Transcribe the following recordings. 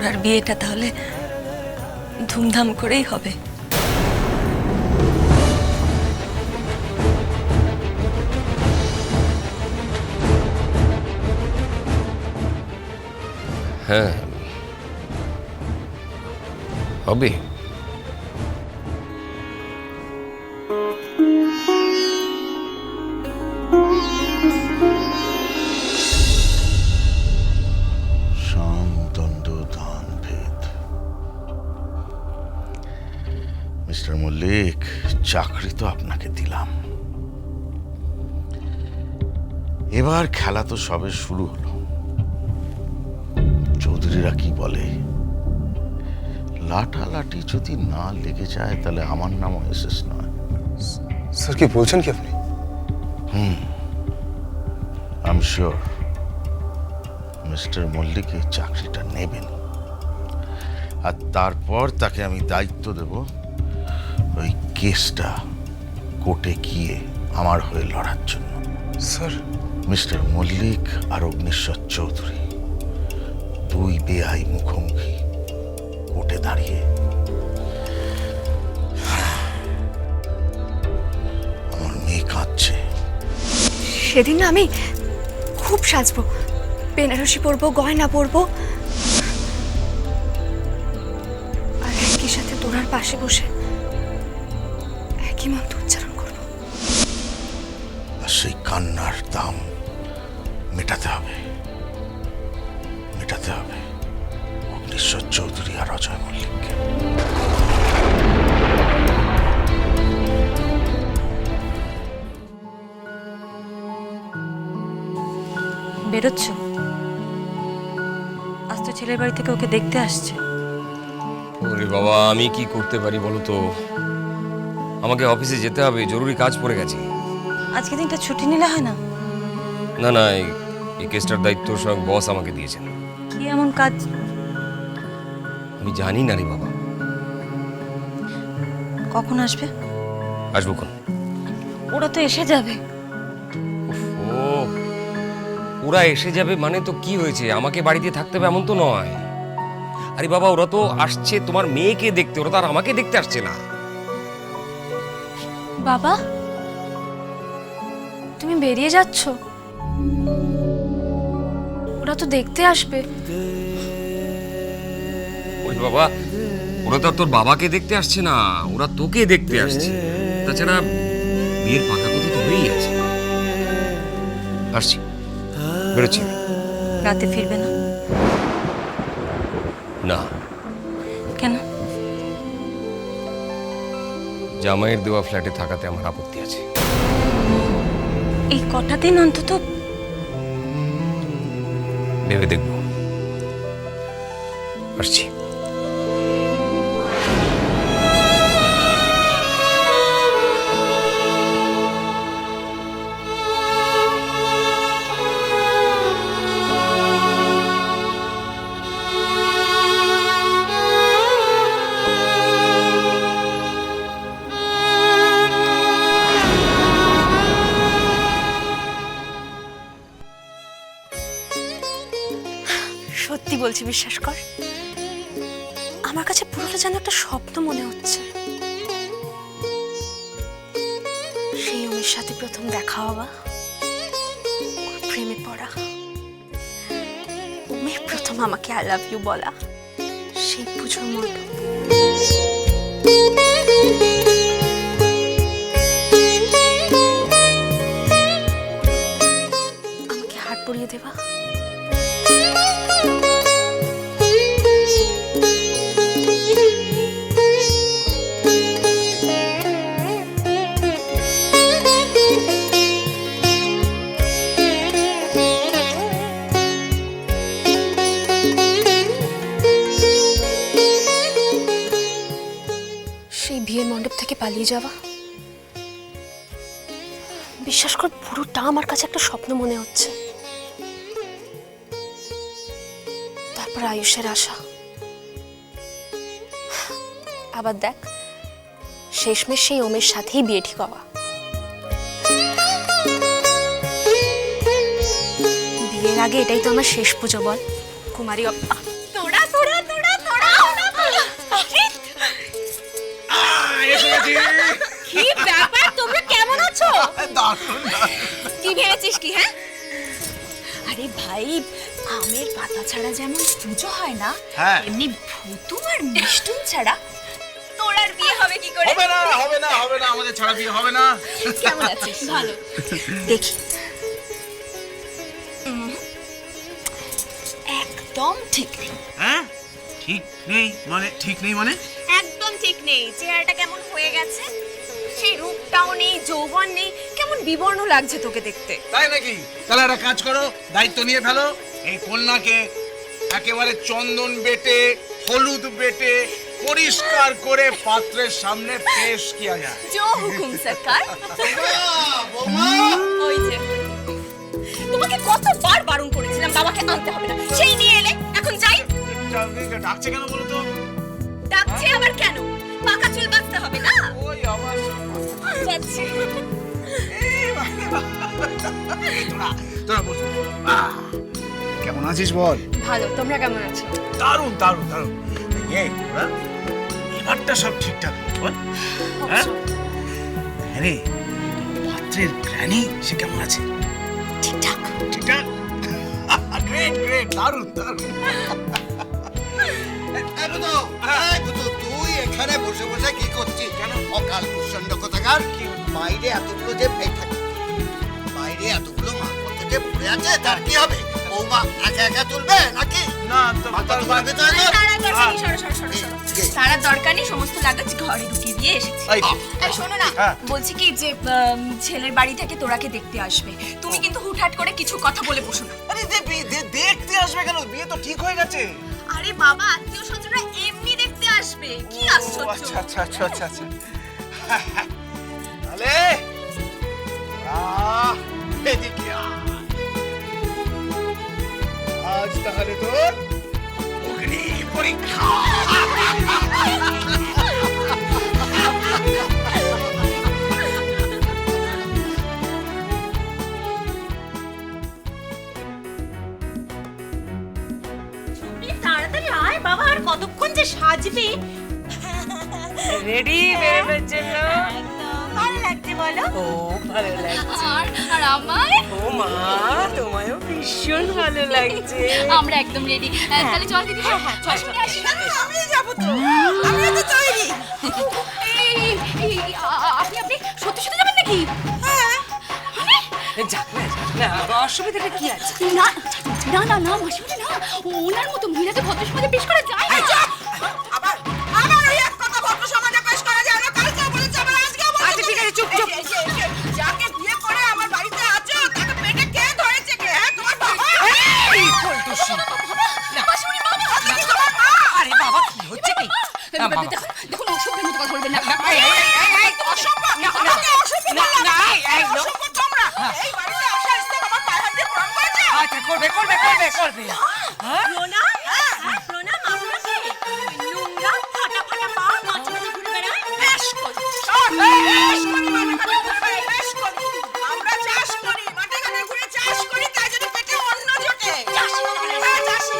তোরার বিয়েটা তাহলে ধুমধাম করেই হবে। হ্যাঁ হবে। মিস্টার মল্লিক, চাকরি তো আপনাকে দিলাম, এবার খেলা তো সবে শুরু হলো। চৌধুরীরা কি বলে, লাঠালাঠি যদি না লেগে যায় তাহলে আমার নামও এসএস নয়। স্যার কি বলছেন কি আপনি? I am sure mister Mallick এই চাকরিটা নেবেন, আর তারপর তাকে আমি দায়িত্ব দেব ওই কেসটা কোর্টে গিয়ে আমার হয়ে লড়ার জন্য। স্যার, মিস্টার মল্লিক আর অগ্নিশ্বর চৌধুরী দুই বেআই মুখোমুখি কোর্টে দাঁড়িয়ে। আমার মেয়ে কাঁদছে। সেদিন না আমি খুব সাজবো, বেনারসি পরবো, গয়না পরবো, আর একই সাথে তোরার পাশে বসে একই মন্ত্র উচ্চারণ করবো। আর সেই কান্নার দাম মেটাতে হবে, মেটাতে হবে অগ্নিশ্বর চৌধুরী আর অজয় মল্লিককে। বেরোচ্ছ? আজ তো ছেলের বাড়ি থেকে ওকে দেখতে আসছে। ওরে বাবা, আমি কি করতে পারি বলো তো? আমাকে অফিসে যেতে হবে, জরুরি কাজ পড়ে গেছে। আজকে দিনটা ছুটি নিলে হয় না? না না, এই কেসটার দায়িত্ব সব বস আমাকে দিয়েছেন। কি এমন কাজ? আমি জানি না রে বাবা। কখন আসবে? আসবো কোন? ওরা তো এসে যাবে। ও, ওরা এসে যাবে মানে তো কি হয়েছে? আমাকে বাড়িতে থাকতে হবে এমন তো নয়। আরে বাবা, ওরা তো আসছে তোমার মেয়েকে দেখতে, ওরা তো আর আমাকে দেখতে আসছে না। বাবা, তুমি বেরিয়ে যাচ্ছ? ওরা তো দেখতে আসবে। ওই বাবা, ওরা তো আর তোর বাবাকে দেখতে আসছে না, ওরা তোকে দেখতে আসছে। তাছাড়া বিয়ের পাকা কথা তো হয়েই আছে। আসছি, বেরোচ্ছি। রাতে ফিরবে না? না। কেন? জামাইয়ের দেওয়া ফ্ল্যাটে থাকাতে আমার আপত্তি আছে। এই কটা দিন অন্তত ভেবে দেখবো। আসছি। সত্যি বলছি, বিশ্বাস কর, আমার কাছে পুরোটা যেন একটা স্বপ্ন মনে হচ্ছে। সেই ওমের সাথে প্রথম দেখা হওয়া, ওর প্রেমে পড়া, ওমের প্রথম আমাকে আই লাভ ইউ বলা, সেই পুজোর মণ্ডপ, আমাকে হার পরিয়ে দেওয়া, সেই বিয়ের মণ্ডপ থেকে পালিয়ে যাওয়া। বিশ্বাস কর, পুরোটা আমার কাছে একটা স্বপ্ন মনে হচ্ছে। তারপর আয়ুষের আশা, আবার দেখ শেষমেশ সেই ওমের সাথেই বিয়ে ঠিক হওয়া। বিয়ের আগে এটাই তো আমার শেষ পুজো, বল কুমারী অপ্পা। তোরা তোরা তোরা কি ভেবেছিস কি? হ্যাঁ, আরে ভাই, আমের পাতা ছাড়া যেমন পুজো হয় না, হ্যাঁ। এমনি ভুতু আর মিষ্টুন ছাড়া তোর আর বিয়ে হবে কি করে? হবে না হবে না হবে না, আমাদের ছাড়া বিয়ে হবে না। কেমন আছিস? ভালো। দেখি, একদম ঠিক নেই। হ্যাঁ, ঠিক নেই মানে? ঠিক নেই মানে? একদম ঠিক নেই। চেহারাটা কেমন হয়ে গেছে, সেই রূপটাও নেই, যৌবন নেই, কেমন বিবর্ণ লাগছে তোকে দেখতে। তাই নাকি? তাহলে একটা কাজ করো, দায়িত্ব নিয়ে ফেলো। এই কন্যাকে একেবারে চন্দন বেটে, হলুদ বেটে, পরিষ্কার করে পাত্রের সামনে পেশ কিয়া যায়। জো হুকুম সরকার। ওই যে, তোমাকে কতবার বারণ করেছিলাম বাবাকে আনতে হবে না, সেই নিয়ে এলে। এখন যাই। ডাকছে কেন বলো তো? ডাকছে আবার কেন? পাকা চুল বাঁচতে হবে না? ওই আবার যাচ্ছি। তোরা বস। কেমন আছিস বল? ভালো, তোমরা কেমন আছো? দারুণ দারুণ দারুণ। এই তোরা এবারটা সব ঠিকঠাক বল। হ্যাঁ হ্যাঁ রে, পাত্রের গ্র্যানি সে কেমন আছে? ঠিকঠাক। ঠিকঠাক? গ্রেট গ্রেট, দারুণ দারুণ। তুই এখানে বসে বসে কি করছিস? কেন অকাল প্রচন্ড কোথাকার বাইরে এতগুলো যে বাইরে এতগুলো মালপত্র যে পড়ে আছে, তার কি হবে? বৌমা একা একা তুলবে নাকি? না মাথা তোমাকে তো এলো। সারার দরকার নেই, সমস্ত লাগেজ ঘরে ঢুকিয়ে দিয়ে এসেছি। আর শোনো না, হ্যাঁ। বলছি কি যে ছেলের বাড়ি থেকে তোরাকে দেখতে আসবে, তুমি কিন্তু হুটহাট করে কিছু কথা বলে বসো না। আরে দেখতে আসবে কেন? বিয়ে তো ঠিক হয়ে গেছে। আরে বাবা, আত্মীয় স্বজনরা এমনি দেখতে আসবে, কি আশ্চর্য। আচ্ছা আচ্ছা আচ্ছা আচ্ছা আচ্ছা। তাহলে এদিকে আয়। আজ তাহলে তোর অগ্নি পরীক্ষা। তাড়াতাড়ি আয় বাবা, আর কতক্ষণ যে সাজবে। রেডি বেরোনোর জন্য? ভালো লাগছে বলো? ও ভালো লাগছে। আর আমায়? ও মা, তোমায়ও ভীষণ ভালো লাগছে। আমরা একদম রেডি। তাহলে চল দিদি, চল শুনে আসি। আমি যাবো তো, আমিও তো তৈরি। আপনি সত্যি সত্যি যাবেন নাকি? যাক না, যাক না, অসুবিধাটা কি আছে? না না না না, মাসিমণি না, ওনার মতো মহিলাকে ভদ্র সমাজে পেশ করা যায় না। আবার আবার ওই এক কথা ভদ্র সমাজে পেশ করা যায় না। কালকেও বলেছে, আবার আজকেও বলেছে। আচ্ছা ঠিক আছে, চুপ চুপ। যাকে বিয়ে করে আমার বাড়িতে আছো, তাকে পেটে কে ধরেছে কে? হ্যাঁ, তোমার বাবা? এই বলতুছি। মাসিমণি, বাবা! তোমার মা? আরে বাবা, কি হচ্ছে কি? দেখুন, অসভ্যের মতো কথা বলবেন না। অসভ্য? আমাকে অসভ্য বললাম? অসভ্য তোমরা? এই বাড়িতে আসা আসতে আমার পায়ে হাত দিয়ে প্রণাম করেছে? আচ্ছা, করবে করবে করবে করবে। প্রণাম? প্রণাম আপনাকে? নোংরা, ফাটা ফাটা পা, মাঝে মাঝে ঘুরে বেড়ায়। বেশ করি। শোন, বেশ করি, মাঠে ঘাটে ঘুরে বেড়াই, বেশ করি। আমরা চাষ করি, মাঠে ঘাটে ঘুরে চাষ করি, তাই জন্য পেটে অন্ন জোটে। হ্যাঁ, চাষি।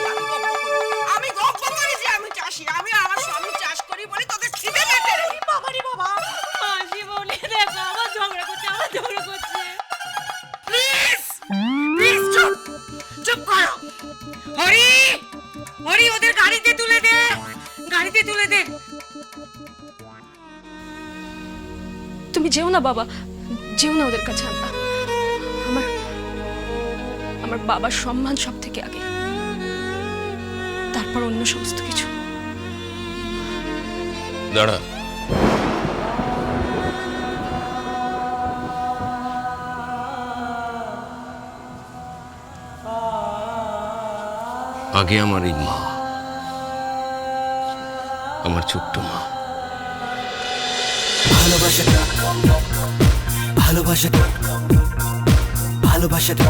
আমি গপ্প করি যে আমি চাষি। আমি আর আমার স্বামী চাষ করি বলে তোদের খিদে মেটে রে। বাবা রে বাবা। মাসি বলে দেখো, আমার ঝগড়া করছে। প্লিজ প্লিজ চুপ চুপ করো। হরি হরি, ওদের গাড়িতে তুলে দে, গাড়িতে তুলে দে। তুমি যেও না বাবা, যেও না ওদের কাছে। আমার আমার বাবার সম্মান সব থেকে আগে, তারপর অন্য সমস্ত কিছু। দাঁড়া, আগে আমার এই মা, আমার ছোট্ট মা। ভালোবাসাটা ভালোবাসাটা ভালোবাসাটা